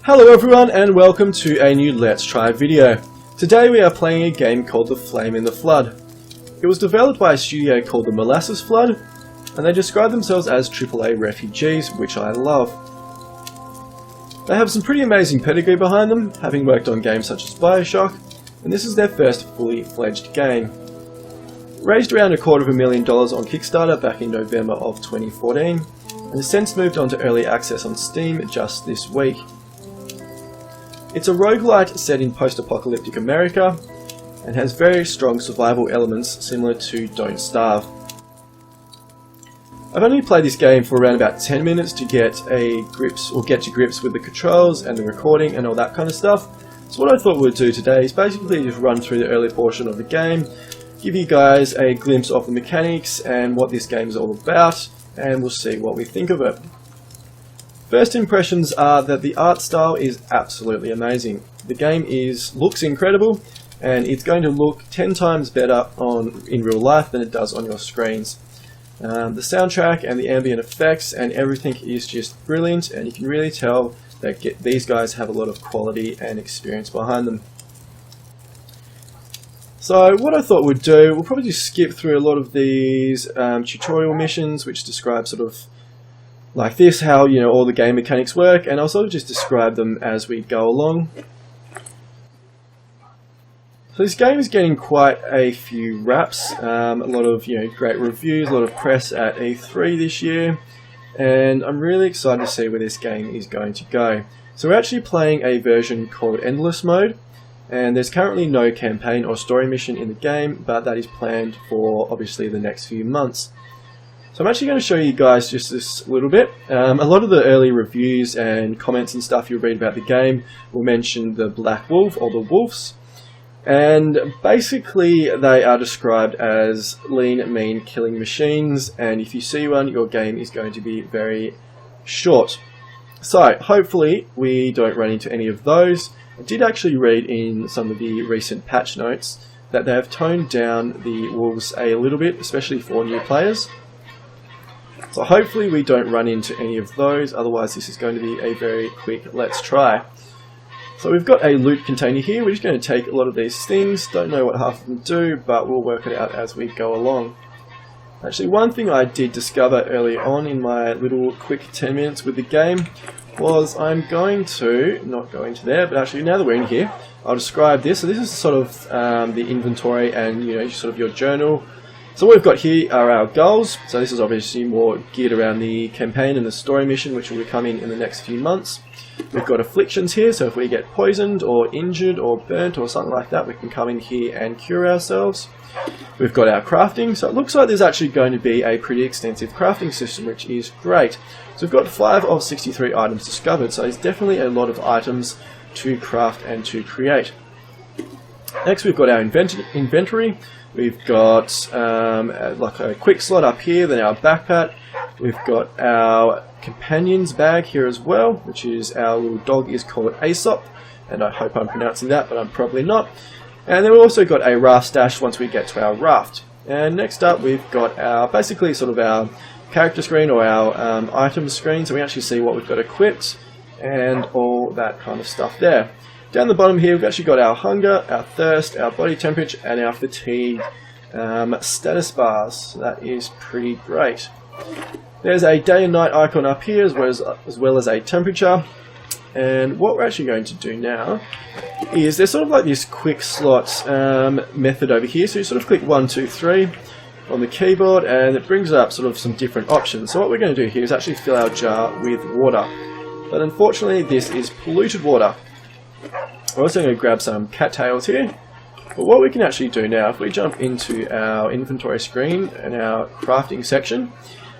Hello everyone and welcome to a new Let's Try video. Today we are playing a game called The Flame in the Flood. It was developed by a studio called The Molasses Flood, and they describe themselves as AAA refugees, which I love. They have some pretty amazing pedigree behind them, having worked on games such as BioShock, and this is their first fully fledged game. Raised around $250,000 on Kickstarter back in November of 2014, and has since moved on to early access on Steam just this week. It's a roguelite set in post-apocalyptic America, and has very strong survival elements similar to Don't Starve. I've only played this game for around about 10 minutes to get to grips with the controls and the recording and all that kind of stuff. So what I thought we'd do today is basically just run through the early portion of the game, give you guys a glimpse of the mechanics and what this game is all about, and we'll see what we think of it. First impressions are that the art style is absolutely amazing. The game looks incredible, and it's going to look 10 times better in real life than it does on your screens. The soundtrack and the ambient effects and everything is just brilliant, and you can really tell that these guys have a lot of quality and experience behind them. So what I thought we'd do, we'll probably just skip through a lot of these tutorial missions which describe sort of like this, how all the game mechanics work, and I'll sort of just describe them as we go along. So this game is getting quite a few raps, a lot of great reviews, a lot of press at E3 this year, and I'm really excited to see where this game is going to go. So we're actually playing a version called Endless Mode, and there's currently no campaign or story mission in the game, but that is planned for obviously the next few months. So I'm actually going to show you guys just this little bit. A lot of the early reviews and comments and stuff you'll read about the game will mention the Black Wolf or the Wolves. And basically they are described as lean, mean killing machines, and if you see one, your game is going to be very short. So hopefully we don't run into any of those. I did actually read in some of the recent patch notes that they have toned down the wolves a little bit, especially for new players. So hopefully we don't run into any of those, otherwise this is going to be a very quick let's try. So we've got a loot container here. We're just going to take a lot of these things. Don't know what half of them do, but we'll work it out as we go along. Actually, one thing I did discover early on in my little quick 10 minutes with the game was I'm going to, not go into there, but actually now that we're in here, I'll describe this. So this is sort of the inventory and sort of your journal. So what we've got here are our goals. So this is obviously more geared around the campaign and the story mission, which will be coming in the next few months. We've got afflictions here, so if we get poisoned or injured or burnt or something like that, we can come in here and cure ourselves. We've got our crafting, so it looks like there's actually going to be a pretty extensive crafting system, which is great. So we've got 5 of 63 items discovered, so there's definitely a lot of items to craft and to create. Next we've got our inventory. We've got like a quick slot up here, then our backpack. We've got our companion's bag here as well, which is our little dog is called Aesop, and I hope I'm pronouncing that, but I'm probably not. And then we've also got a raft stash once we get to our raft. And next up we've got our basically sort of our character screen or our item screen, so we actually see what we've got equipped and all that kind of stuff there. Down the bottom here we've actually got our hunger, our thirst, our body temperature and our fatigue status bars. So that is pretty great. There's a day and night icon up here as well as a temperature. And what we're actually going to do now is there's sort of like this quick slot method over here. So you sort of click 1, 2, 3 on the keyboard and it brings up sort of some different options. So what we're going to do here is actually fill our jar with water. But unfortunately this is polluted water. We're also going to grab some cattails here. But what we can actually do now, if we jump into our inventory screen and our crafting section,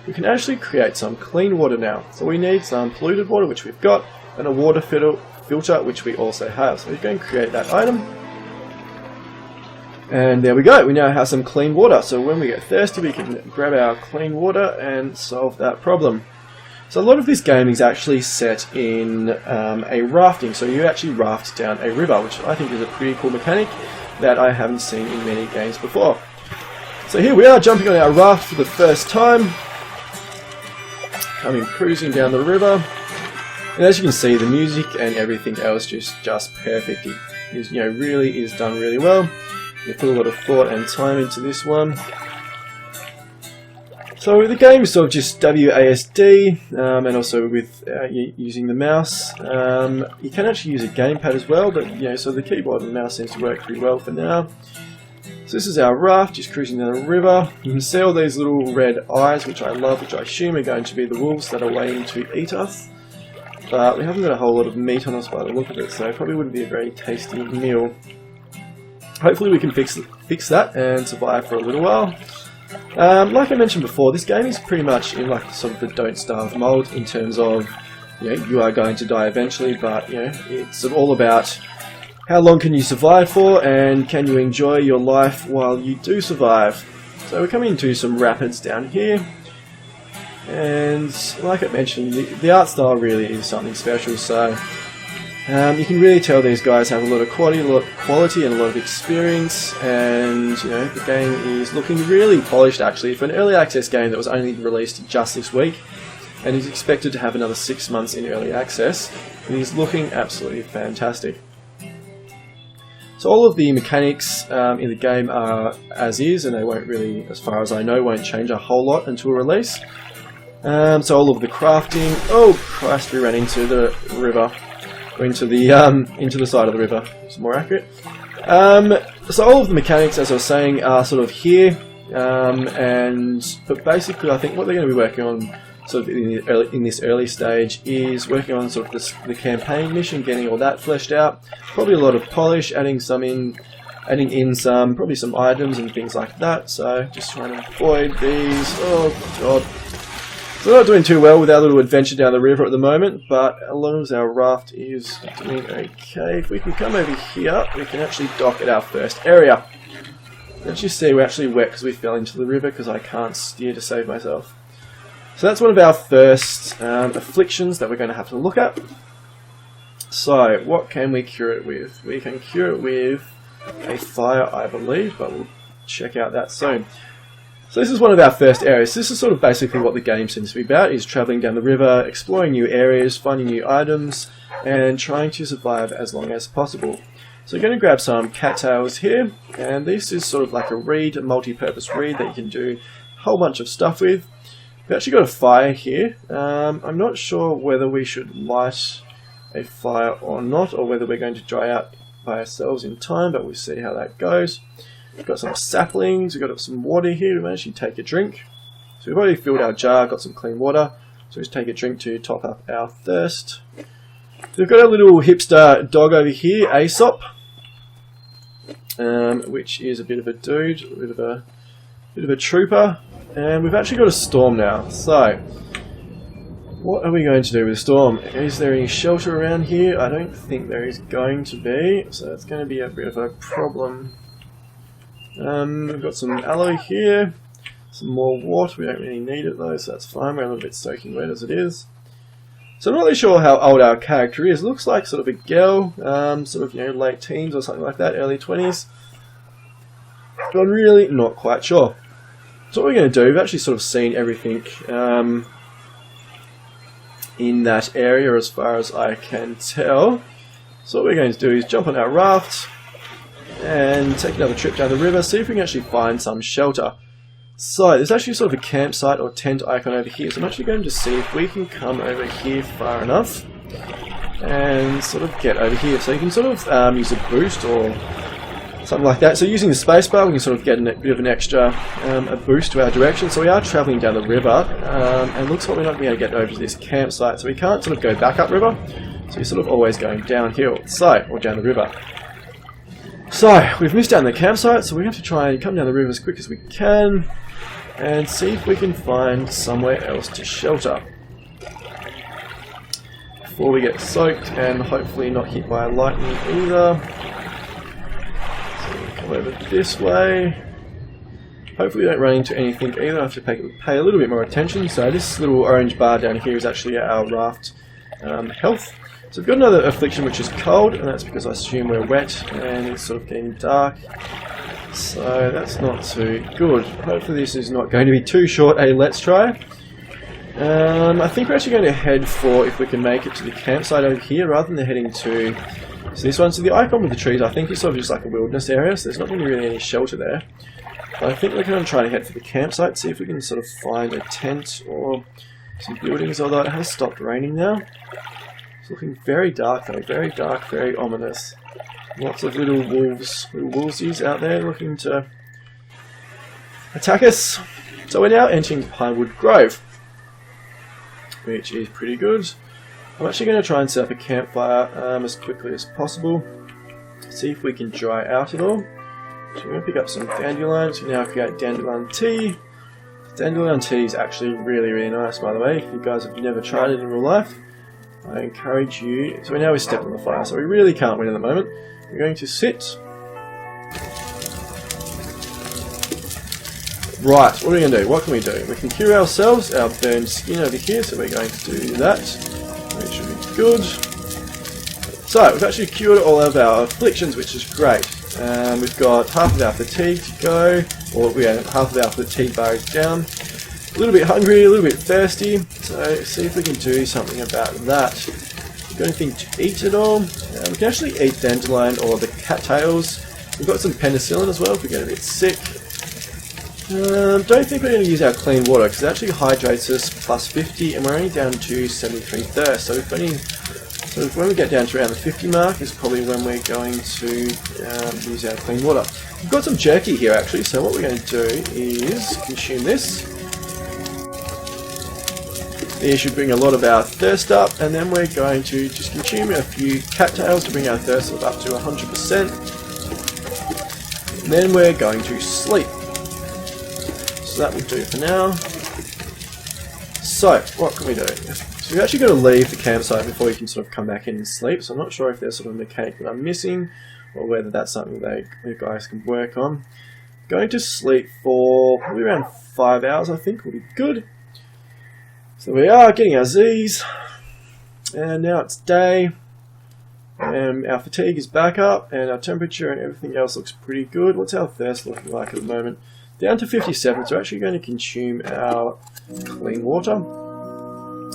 we can actually create some clean water now. So we need some polluted water, which we've got, and a water filter, which we also have. So we're going to create that item. And there we go, we now have some clean water. So when we get thirsty, we can grab our clean water and solve that problem. So a lot of this game is actually set in a rafting, so you actually raft down a river, which I think is a pretty cool mechanic that I haven't seen in many games before. So here we are jumping on our raft for the first time, coming cruising down the river. And as you can see, the music and everything else just perfect. It is, really is done really well. We put a lot of thought and time into this one. So the game is sort of just WASD, and also with using the mouse. You can actually use a gamepad as well, but so the keyboard and mouse seems to work pretty well for now. So this is our raft, just cruising down the river. You can see all these little red eyes, which I love, which I assume are going to be the wolves that are waiting to eat us. But we haven't got a whole lot of meat on us by the look of it, so it probably wouldn't be a very tasty meal. Hopefully we can fix that and survive for a little while. Like I mentioned before, this game is pretty much in like sort of the don't starve mold in terms of you are going to die eventually, but it's all about how long can you survive for and can you enjoy your life while you do survive. So we're coming into some rapids down here, and like I mentioned, the art style really is something special. So you can really tell these guys have a lot of quality and a lot of experience, and the game is looking really polished actually for an early access game that was only released just this week and is expected to have another 6 months in early access. It is looking absolutely fantastic. So all of the mechanics in the game are as is, and they won't really, as far as I know, won't change a whole lot until release. So all of the crafting, oh Christ, we ran into the river. Into the side of the river, it's more accurate. So all of the mechanics, as I was saying, are sort of here, but basically I think what they're going to be working on sort of in this early stage is working on sort of the campaign mission, getting all that fleshed out. Probably a lot of polish, adding in some probably some items and things like that. So just trying to avoid these. Oh god. So we're not doing too well with our little adventure down the river at the moment, but as long as our raft is doing okay, if we can come over here, we can actually dock at our first area. As you see, we're actually wet because we fell into the river because I can't steer to save myself. So that's one of our first afflictions that we're going to have to look at. So what can we cure it with? We can cure it with a fire, I believe, but we'll check out that soon. So this is one of our first areas. This is sort of basically what the game seems to be about, is travelling down the river, exploring new areas, finding new items, and trying to survive as long as possible. So we're going to grab some cattails here, and this is sort of like a reed, a multi-purpose reed that you can do a whole bunch of stuff with. We've actually got a fire here. I'm not sure whether we should light a fire or not, or whether we're going to dry out by ourselves in time, but we'll see how that goes. We've got some saplings, we've got some water here to actually take a drink. So we've already filled our jar, got some clean water, so let's take a drink to top up our thirst. So we've got a little hipster dog over here, Aesop, which is a bit of a dude, a bit of a trooper, and we've actually got a storm now. So what are we going to do with the storm? Is there any shelter around here? I don't think there is going to be, so it's going to be a bit of a problem. We've got some aloe here, some more water. We don't really need it though, so that's fine. We're a little bit soaking wet as it is. So I'm not really sure how old our character is. Looks like sort of a girl, sort of late teens or something like that, early 20s. But I'm really not quite sure. So what we're going to do, we've actually sort of seen everything in that area as far as I can tell. So what we're going to do is jump on our raft and take another trip down the river, see if we can actually find some shelter. So there's actually sort of a campsite or tent icon over here, so I'm actually going to see if we can come over here far enough and sort of get over here. So you can sort of use a boost or something like that. So using the spacebar, we can sort of get a bit of an extra a boost to our direction. So we are travelling down the river, and looks like we're not going to be able to get over to this campsite, so we can't sort of go back upriver. So you're sort of always going downhill, or down the river. So we've missed out on the campsite, so we have to try and come down the river as quick as we can and see if we can find somewhere else to shelter before we get soaked and hopefully not hit by lightning either. So we'll come over this way. Hopefully we don't run into anything either. I have to pay a little bit more attention. So this little orange bar down here is actually our raft health. So we've got another affliction, which is cold, and that's because I assume we're wet and it's sort of getting dark. So that's not too good. Hopefully this is not going to be too short a let's try. I think we're actually going to head for, if we can make it to the campsite over here, rather than heading to this one. So the icon with the trees, I think it's sort of just like a wilderness area, so there's not going to be really any shelter there. But I think we're going to try to head for the campsite, see if we can sort of find a tent or some buildings, although it has stopped raining now. It's looking very dark though, very dark, very ominous. Lots of little wolvesies out there looking to attack us. So we're now entering Pinewood Grove, which is pretty good. I'm actually going to try and set up a campfire as quickly as possible. See if we can dry out at all. So we're going to pick up some dandelions. We now create dandelion tea. Dandelion tea is actually really nice, by the way. If you guys have never tried it in real life, I encourage you. So now we step on the fire, so we really can't win at the moment. We're going to sit. Right, what are we going to do? What can we do? We can cure ourselves, our burned skin over here, so we're going to do that. Which should be good. So, we've actually cured all of our afflictions, which is great. We've got half of our fatigue to go, or half of our fatigue bar is down. A little bit hungry, a little bit thirsty, so see if we can do something about that. We've got anything to eat at all? We can actually eat dandelion or the cattails. We've got some penicillin as well if we get a bit sick. Don't think we're going to use our clean water because it actually hydrates us plus 50 and we're only down to 73 thirst. So when we get down to around the 50 mark is probably when we're going to use our clean water. We've got some jerky here actually, so what we're going to do is consume this. This should bring a lot of our thirst up, and then we're going to just consume a few cattails to bring our thirst up to 100%. And then we're going to sleep. So that will do for now. So, what can we do? So we've actually got to leave the campsite before we can sort of come back in and sleep, so I'm not sure if there's sort of a mechanic that I'm missing, or whether that's something the guys can work on. Going to sleep for probably around 5 hours, I think, will be good. So we are getting our Z's, and now it's day, and our fatigue is back up, and our temperature and everything else looks pretty good. What's our thirst looking like at the moment? Down to 57, so we're actually going to consume our clean water.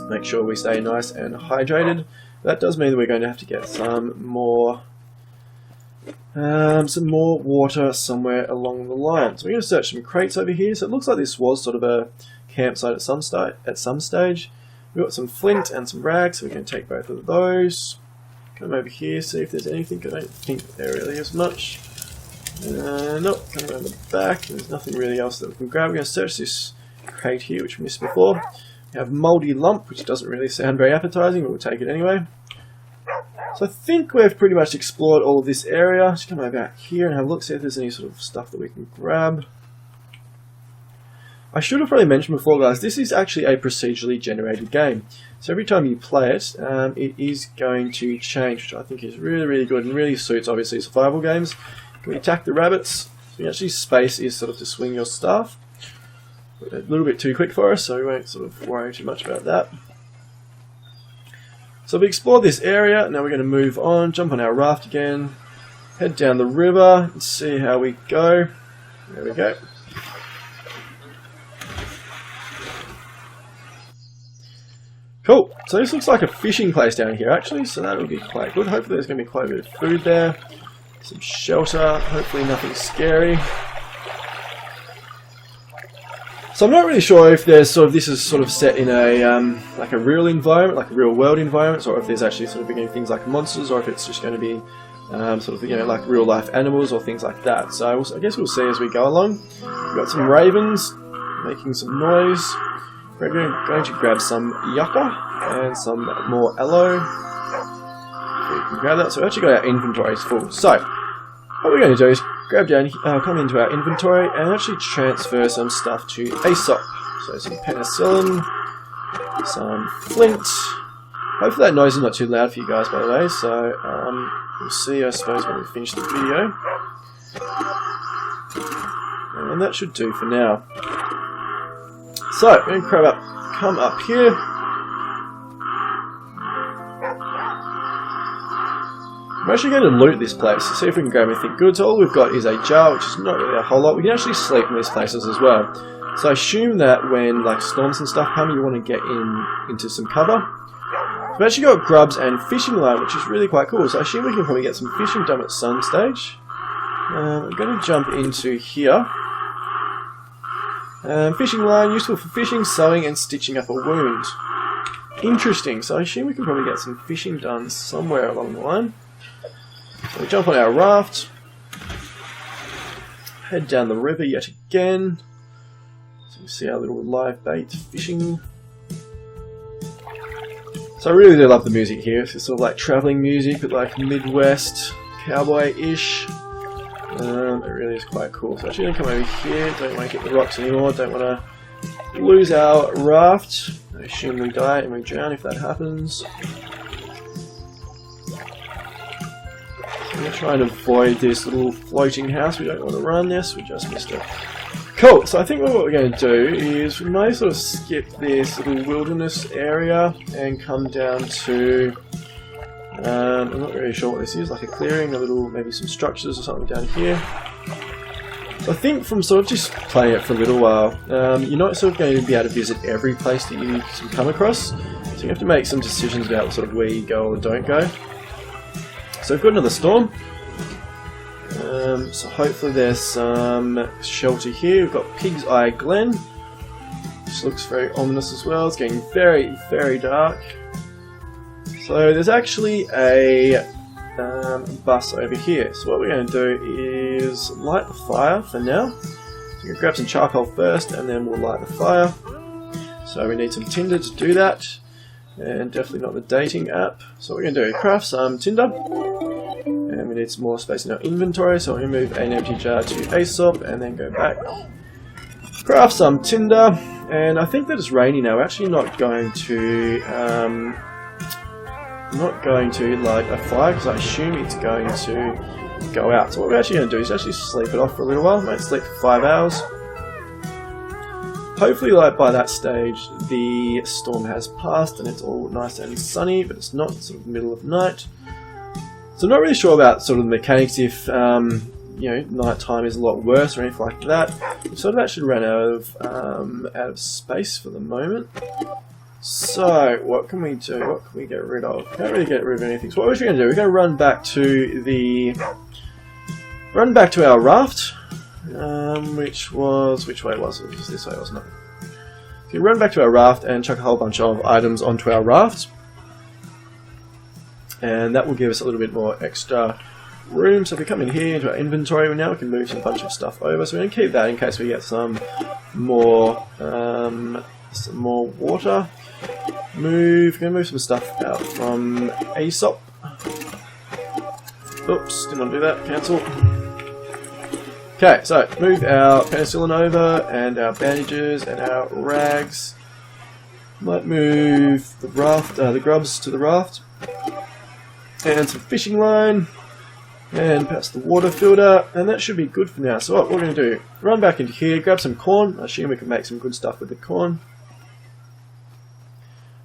Make sure we stay nice and hydrated. That does mean that we're going to have to get some more water somewhere along the line. So we're going to search some crates over here. So it looks like this was sort of a campsite at some stage. We've got some flint and some rags, so we can take both of those. Come over here, see if there's anything. I don't think there really is much. Nope, coming around the back, there's nothing really else that we can grab. We're going to search this crate here, which we missed before. We have mouldy lump, which doesn't really sound very appetizing, but we'll take it anyway. So I think we've pretty much explored all of this area. Just come over here and have a look, see if there's any sort of stuff that we can grab. I should have probably mentioned before, guys, this is actually a procedurally generated game. So every time you play it, it is going to change, which I think is really good and really suits, obviously, survival games. Can we attack the rabbits? So actually, space is sort of to swing your staff. A little bit too quick for us, so we won't sort of worry too much about that. So we explored this area. Now we're going to move on, jump on our raft again, head down the river, and see how we go. There we go. Cool. So this looks like a fishing place down here, actually. So that'll be quite good. Hopefully, there's going to be quite a bit of food there. Some shelter, hopefully nothing scary. So I'm not really sure if there's this is sort of set in a like a real environment, like a real world environment, or if there's actually sort of things like monsters, or if it's just going to be sort of like real life animals or things like that. So I guess we'll see as we go along. We've got some ravens making some noise. We're going to grab some yucca and some more aloe. We can grab that. So we've actually got our inventories full. So what we're going to do is grab down, come into our inventory and actually transfer some stuff to Aesop. So some penicillin, some flint. Hopefully that noise is not too loud for you guys, by the way. So we'll see, I suppose, when we finish the video. And that should do for now. So we're going to come up here. I'm actually going to loot this place to see if we can grab anything good. So all we've got is a jar, which is not really a whole lot. We can actually sleep in these places as well. So I assume that when like storms and stuff come, you want to get into some cover. We've actually got grubs and fishing line, which is really quite cool. So I assume we can probably get some fishing done at some stage. I'm going to jump into here. Fishing line, useful for fishing, sewing, and stitching up a wound. Interesting. So I assume we can probably get some fishing done somewhere along the line. So we jump on our raft. Head down the river yet again. So you see our little live bait fishing. So I really do love the music here. It's sort of like travelling music, but like Midwest cowboy-ish. It really is quite cool. So actually going to come over here. Don't want to hit the rocks anymore. Don't want to lose our raft. I assume we die and we drown if that happens. So I'm going to try and avoid this little floating house. We don't want to run this. We just missed it. Cool, so I think what we're going to do is we may sort of skip this little wilderness area and come down to, I'm not really sure what this is, like a clearing, a little, maybe some structures or something down here. So I think from sort of just playing it for a little while, you're not sort of going to be able to visit every place that you come across, so you have to make some decisions about sort of where you go or don't go. So we've got another storm. So hopefully there's some shelter here. We've got Pig's Eye Glen, which looks very ominous as well. It's getting very, very dark. So there's actually a bus over here. So what we're going to do is light the fire for now. So we're going to grab some charcoal first and then we'll light the fire. So we need some tinder to do that. And definitely not the dating app. So what we're going to do is craft some tinder. And we need some more space in our inventory, so we'll move an empty jar to Aesop and then go back. Craft some tinder, and I think that it's raining now. We're actually not going to light a fire because I assume it's going to go out. So what we're actually going to do is actually sleep it off for a little while. Might sleep for 5 hours. Hopefully, like by that stage, the storm has passed and it's all nice and sunny, but it's not sort of middle of night. So I'm not really sure about sort of the mechanics if, you know, nighttime is a lot worse or anything like that. We've sort of actually run out of space for the moment. So what can we do? What can we get rid of? Can't really get rid of anything. So what we're going to do? We're going to run back to our raft, which way was it? It was this way, wasn't it? So we run back to our raft and chuck a whole bunch of items onto our raft. And that will give us a little bit more extra room. So if we come in here into our inventory, now we can move a bunch of stuff over. So we're going to keep that in case we get some more water. We're going to move some stuff out from Aesop. Oops, didn't want to do that. Cancel. Okay, so move our penicillin over and our bandages and our rags. Might move the raft, the grubs to the raft. And some fishing line, and perhaps the water filter, and that should be good for now. So what we're going to do, run back into here, grab some corn. I assume we can make some good stuff with the corn.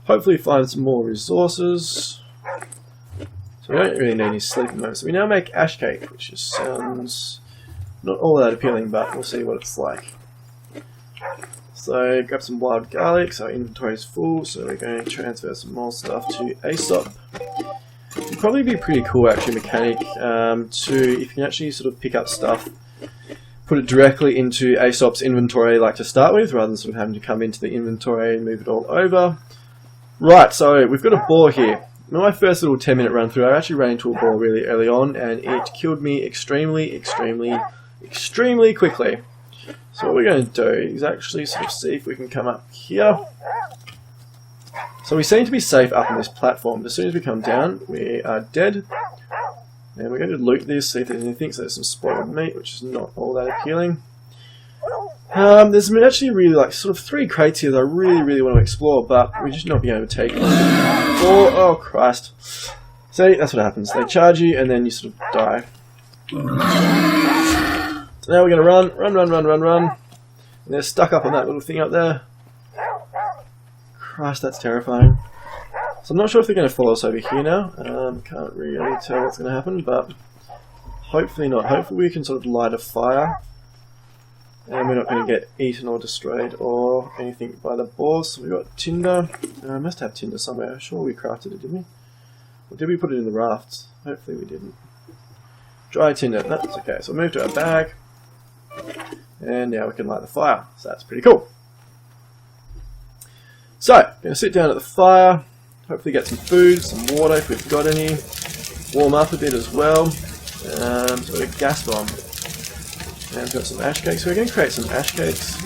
Hopefully find some more resources. So we don't really need any sleep at the moment. So we now make ash cake, which just sounds not all that appealing, but we'll see what it's like. So grab some wild garlic, so our inventory is full, so we're going to transfer some more stuff to Aesop. It'd probably be pretty cool actually mechanic if you can actually sort of pick up stuff, put it directly into Aesop's inventory like to start with, rather than sort of having to come into the inventory and move it all over. Right, so we've got a boar here. In my first little 10-minute run through, I actually ran into a boar really early on and it killed me extremely quickly. So what we're going to do is actually sort of see if we can come up here. So we seem to be safe up on this platform, but as soon as we come down, we are dead. And we're going to loot this, see if there's anything. So there's some spoiled meat, which is not all that appealing. There's actually really like sort of 3 crates here that I really want to explore, but we're just not being able to take them. Oh Christ. See, that's what happens. They charge you and then you sort of die. So now we're going to run. And they're stuck up on that little thing up there. Christ, that's terrifying. So I'm not sure if they're going to follow us over here now. Can't really tell what's going to happen, but hopefully not. Hopefully we can sort of light a fire And we're not going to get eaten or destroyed or anything by the boars. So we've got tinder. I must have tinder somewhere. Sure we crafted it, didn't we? Or did we put it in the rafts? Hopefully we didn't. Dry tinder. That's okay. So we'll move to our bag. And now we can light the fire. So that's pretty cool. So, I'm going to sit down at the fire. Hopefully get some food, some water if we've got any. Warm up a bit as well. So we've got a gas bomb. And we've got some ash cakes. So we're going to create some ash cakes.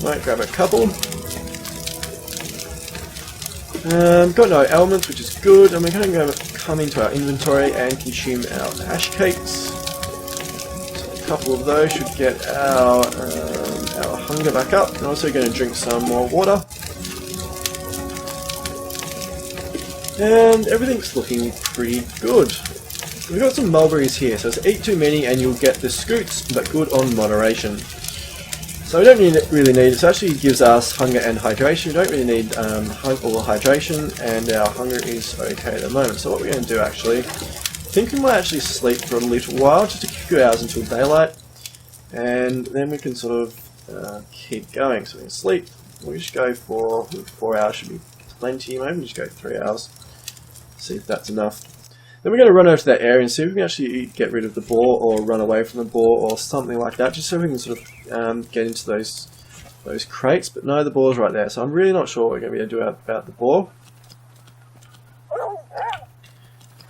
Might grab a couple. Got no elements, which is good. And we're going to come into our inventory and consume our ash cakes. A couple of those should get our hunger back up. I'm also going to drink some more water. And everything's looking pretty good. We've got some mulberries here, so it's eat too many and you'll get the scoots, but good on moderation. So we don't really need it. It actually gives us hunger and hydration. We don't really need all hydration, and our hunger is okay at the moment. So what we're going to do actually, I think we might actually sleep for a little while, just a few hours until daylight, and then we can sort of keep going. So we can sleep. We'll just go for 4 hours, should be plenty. Maybe just go 3 hours. See if that's enough. Then we're going to run over to that area and see if we can actually get rid of the boar or run away from the boar or something like that, just so we can sort of get into those crates. But no, the boar's right there, so I'm really not sure what we're going to be able to do about the boar.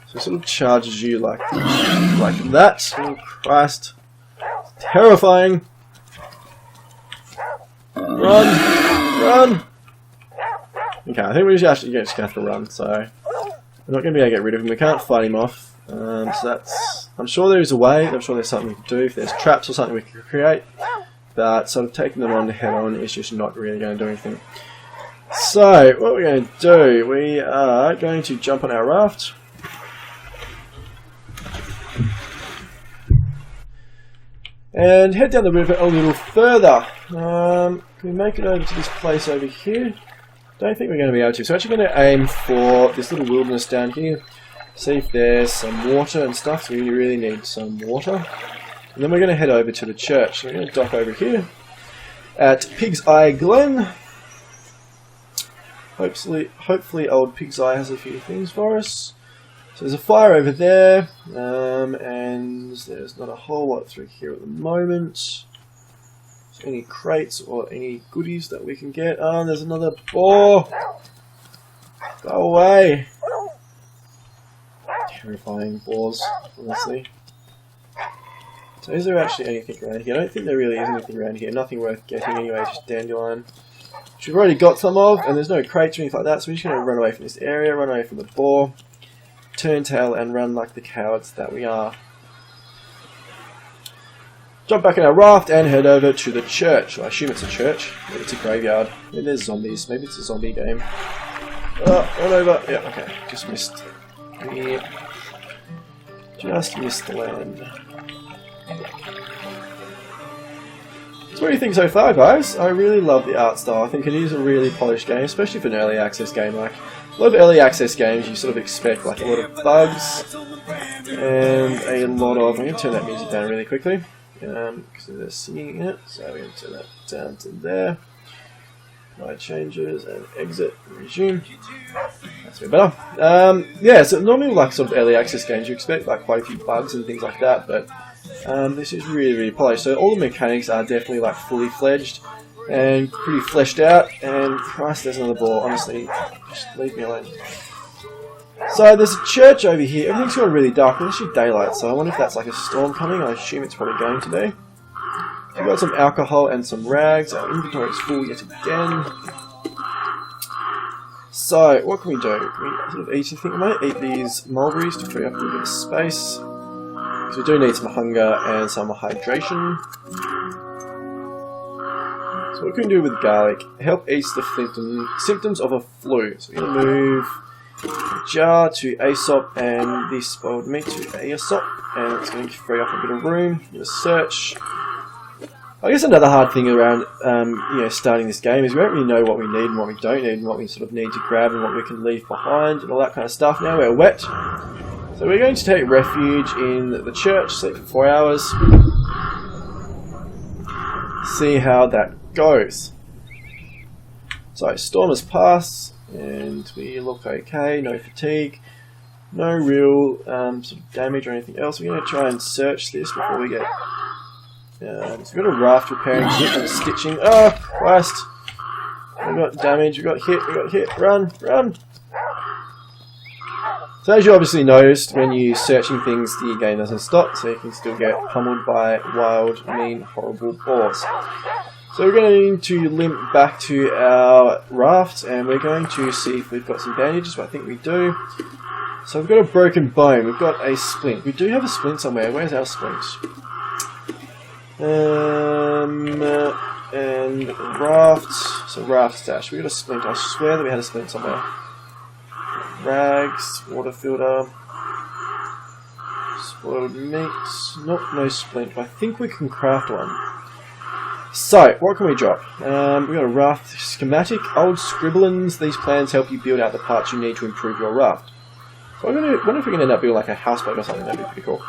So it sort of charges you like that. Oh Christ. It's terrifying. Run! Run! Okay, I think we're actually just going to have to run, so we're not going to be able to get rid of him. We can't fight him off. So that's... I'm sure there is a way. I'm sure there's something we can do. If there's traps or something we can create. But sort of taking them on head on is just not really going to do anything. So, what we're going to do, we are going to jump on our raft. And head down the river a little further. Can we make it over to this place over here? Don't think we're going to be able to. So we're actually going to aim for this little wilderness down here. See if there's some water and stuff. So we really need some water. And then we're going to head over to the church. So we're going to dock over here at Pig's Eye Glen. Hopefully old Pig's Eye has a few things for us. So there's a fire over there, and there's not a whole lot through here at the moment. So any crates or any goodies that we can get. Oh, there's another boar! Go away! Terrifying boars, honestly. So is there actually anything around here? I don't think there really is anything around here. Nothing worth getting anyway, just dandelion. Which we've already got some of, and there's no crates or anything like that, so we're just going to run away from this area, run away from the boar. Turn tail and run like the cowards that we are. Jump back in our raft and head over to the church. Well, I assume it's a church. Maybe it's a graveyard. Maybe there's zombies. Maybe it's a zombie game. Run over. Yeah, okay. Just missed. Yeah. Just missed the land. So what do you think so far, guys? I really love the art style. I think it is a really polished game, especially for an early access game. Like, a lot of early access games, you sort of expect like a lot of bugs and a lot of... I'm going to turn that music down really quickly because they're singing in it. So we're going to turn that down to there. Apply changes and exit and resume. That's a bit better. Yeah, so normally like sort of early access games, you expect like quite a few bugs and things like that, but this is really, really polished. So all the mechanics are definitely like fully fledged and pretty fleshed out, and Christ, there's another ball. Honestly, just leave me alone. So there's a church over here. Everything's got really dark. It's actually daylight, so I wonder if that's like a storm coming. I assume it's probably going to be. We've got some alcohol and some rags. Our inventory is full yet again. So what can we do? Can we sort of eat anything? We might eat these mulberries to free up a little bit of space, because we do need some hunger and some hydration. So what can we do with garlic? Help ease the symptoms of a flu. So we're going to move the jar to Aesop and this spoiled meat to Aesop, and it's going to free up a bit of room. I'm going to search. I guess another hard thing around starting this game is we don't really know what we need and what we don't need, and what we sort of need to grab and what we can leave behind and all that kind of stuff. Now we're wet, so we're going to take refuge in the church, sleep for 4 hours. see how that goes. So storm has passed and we look okay, no fatigue, no real sort of damage or anything else. We're going to try and search this before we get... so we've got a raft repairing kit and stitching. Oh Christ! We got damage, we got hit, run, run! So as you obviously noticed, when you're searching things, the game doesn't stop, so you can still get pummeled by wild, mean, horrible boars. So we're going to limp back to our raft, and we're going to see if we've got some bandages, but I think we do. So we've got a broken bone, we've got a splint. We do have a splint somewhere. Where's our splint? And raft, so raft stash. We got a splint. I swear that we had a splint somewhere. Rags, water filter, spoiled meats. Nope, no splint. But I think we can craft one. So, what can we drop? We got a raft schematic, old scribblings. These plans help you build out the parts you need to improve your raft. So I wonder if we can end up building like a houseboat or something. That'd be pretty cool. So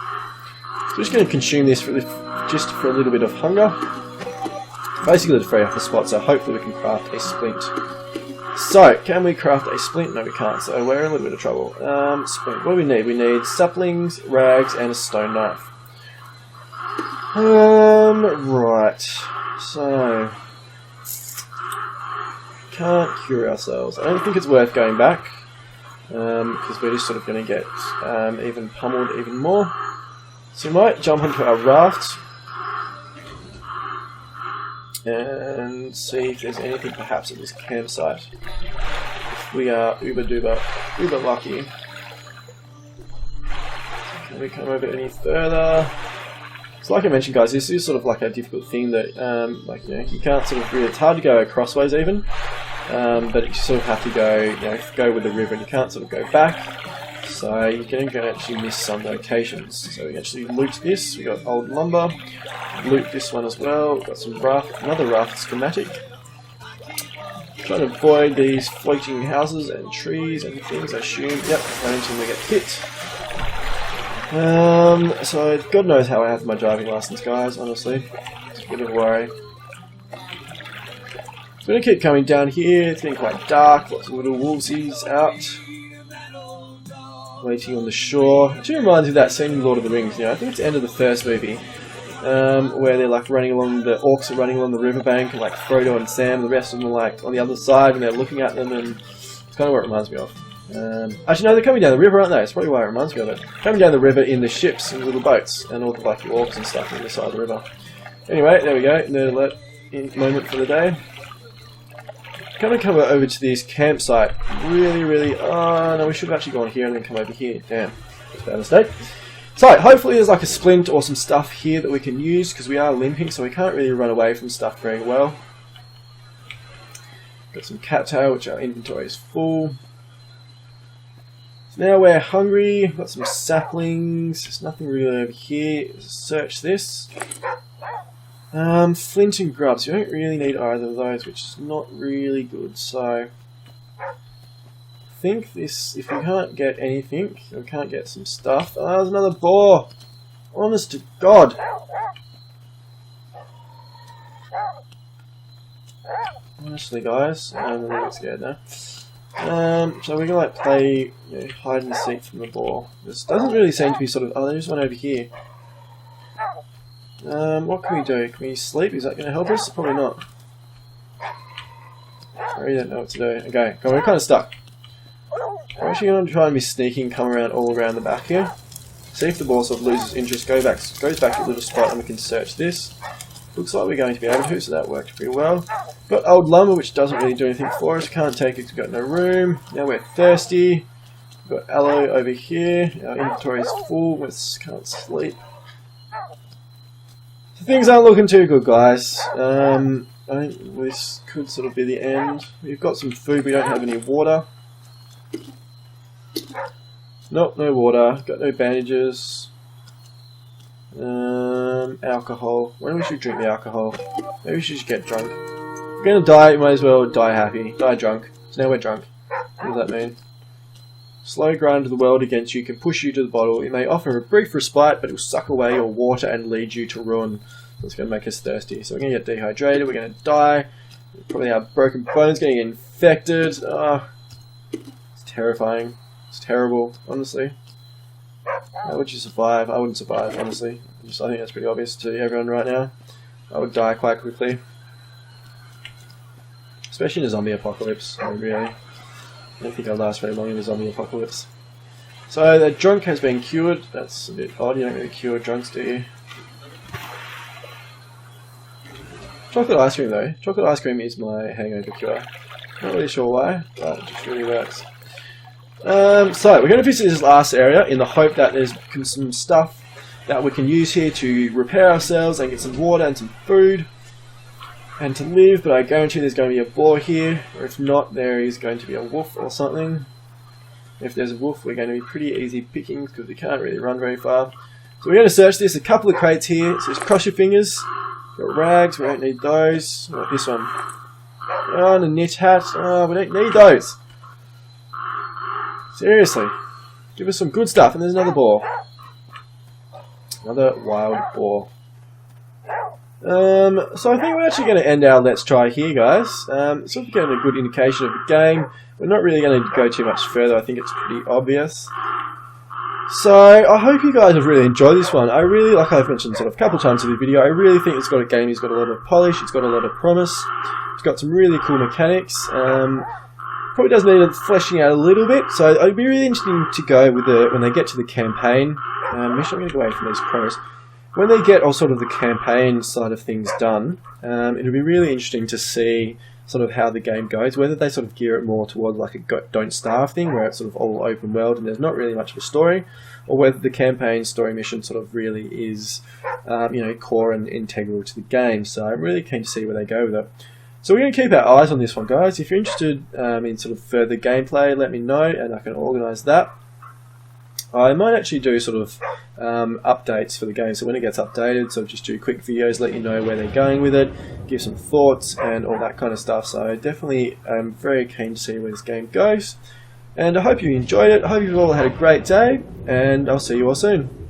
we're just going to consume this just for a little bit of hunger. Basically to free up the spot, so hopefully we can craft a splint. So, can we craft a splint? No, we can't, so we're in a little bit of trouble. Splint. What do we need? We need saplings, rags, and a stone knife. Right. So, can't cure ourselves. I don't think it's worth going back, because we're just sort of going to get even pummeled even more. So we might jump onto our raft and see if there's anything perhaps at this campsite. If we are uber lucky. Can we come over any further? So like I mentioned, guys, this is sort of like a difficult thing that, like, you know, you can't sort of really, it's hard to go crossways even, but you sort of have to go, you know, go with the river, and you can't sort of go back. So you're going to actually miss some locations. So we actually loot this. We got old lumber. Loot this one as well. We've got some raft, another raft schematic. Trying to avoid these floating houses and trees and things. I assume. Yep. Not until we get hit. So God knows how I have my driving license, guys. Honestly, it's a bit of a worry. So we're going to keep coming down here. It's getting quite dark. Lots of little wolvesies out. Waiting on the shore. It reminds me of that scene in Lord of the Rings, you know, I think it's the end of the first movie, where they're like running along, the orcs are running along the riverbank, and like Frodo and Sam, the rest of them are like on the other side, and they're looking at them, and it's kind of what it reminds me of. Actually no, they're coming down the river, aren't they? That's probably why it reminds me of it. Coming down the river in the ships, in the little boats, and all the like the orcs and stuff on the side of the river. Anyway, there we go, nerd alert moment for the day. Going to come over to this campsite. Really, oh no, we should have actually gone here and then come over here. Damn, that's a bad mistake. So, hopefully there's like a splint or some stuff here that we can use, because we are limping, so we can't really run away from stuff very well. Got some cattail, which our inventory is full. So now we're hungry, got some saplings, there's nothing really over here. Let's search this. Flint and grubs. You don't really need either of those, which is not really good. So, I think this, if we can't get anything, we can't get some stuff. Oh, there's another boar! Honest to God! Honestly, guys, I'm a little scared now. So we're gonna like play, you know, hide and seek from the boar. This doesn't really seem to be sort of. Oh, there's one over here. What can we do? Can we sleep? Is that going to help us? Probably not. I really don't know what to do. Okay, we're kind of stuck. We're actually going to try and be sneaking, come around all around the back here. See if the boar sort of loses interest, goes back to a little spot, and we can search this. Looks like we're going to be able to, so that worked pretty well. Got old lumber, which doesn't really do anything for us. Can't take it because we've got no room. Now we're thirsty. We've got aloe over here. Our inventory is full. We can't sleep. Things aren't looking too good, guys. I think this could sort of be the end. We've got some food, we don't have any water. Nope, no water. Got no bandages. Alcohol. When we should drink the alcohol? Maybe we should just get drunk. If we're gonna die, we might as well die happy. Die drunk. So now we're drunk. What does that mean? Slow grind of the world against you can push you to the bottle. It may offer a brief respite, but it will suck away your water and lead you to ruin. It's going to make us thirsty. So we're going to get dehydrated, we're going to die, probably have broken bones, going to get infected. Oh, it's terrifying. It's terrible, honestly. How would you survive? I wouldn't survive, honestly. I think that's pretty obvious to everyone right now. I would die quite quickly. Especially in a zombie apocalypse, really. I don't think I'll last very long in a zombie apocalypse. So the drunk has been cured. That's a bit odd, you don't really cure drunks, do you? Chocolate ice cream though. Chocolate ice cream is my hangover cure. Not really sure why, but it just really works. So we're going to visit this last area in the hope that there's some stuff that we can use here to repair ourselves and get some water and some food and to live, but I guarantee there's going to be a boar here, or if not, there is going to be a wolf or something. If there's a wolf, we're going to be pretty easy pickings because we can't really run very far. So we're going to search this. A couple of crates here, so just cross your fingers. Got rags, we don't need those. What, this one? Oh, and a knit hat. Oh, we don't need those. Seriously. Give us some good stuff. And there's another boar. Another wild boar. So I think we're actually going to end our Let's Try here, guys. It's sort of getting a good indication of the game. We're not really going to go too much further. I think it's pretty obvious. So I hope you guys have really enjoyed this one. I really, like I've mentioned sort of a couple of times in the video, I really think it's got a game. It's got a lot of polish. It's got a lot of promise. It's got some really cool mechanics. Probably does need fleshing out a little bit. So it'd be really interesting to go with when they get to the campaign. Actually, I'm going to go away from these pros. When they get all sort of the campaign side of things done, it'll be really interesting to see sort of how the game goes, whether they sort of gear it more toward like a don't starve thing, where it's sort of all open world and there's not really much of a story, or whether the campaign story mission sort of really is, you know, core and integral to the game. So I'm really keen to see where they go with it. So we're going to keep our eyes on this one, guys. If you're interested in sort of further gameplay, let me know and I can organise that. I might actually do sort of updates for the game, so when it gets updated, so just do quick videos, let you know where they're going with it, give some thoughts and all that kind of stuff. So definitely I'm very keen to see where this game goes, and I hope you enjoyed it. I hope you've all had a great day, and I'll see you all soon.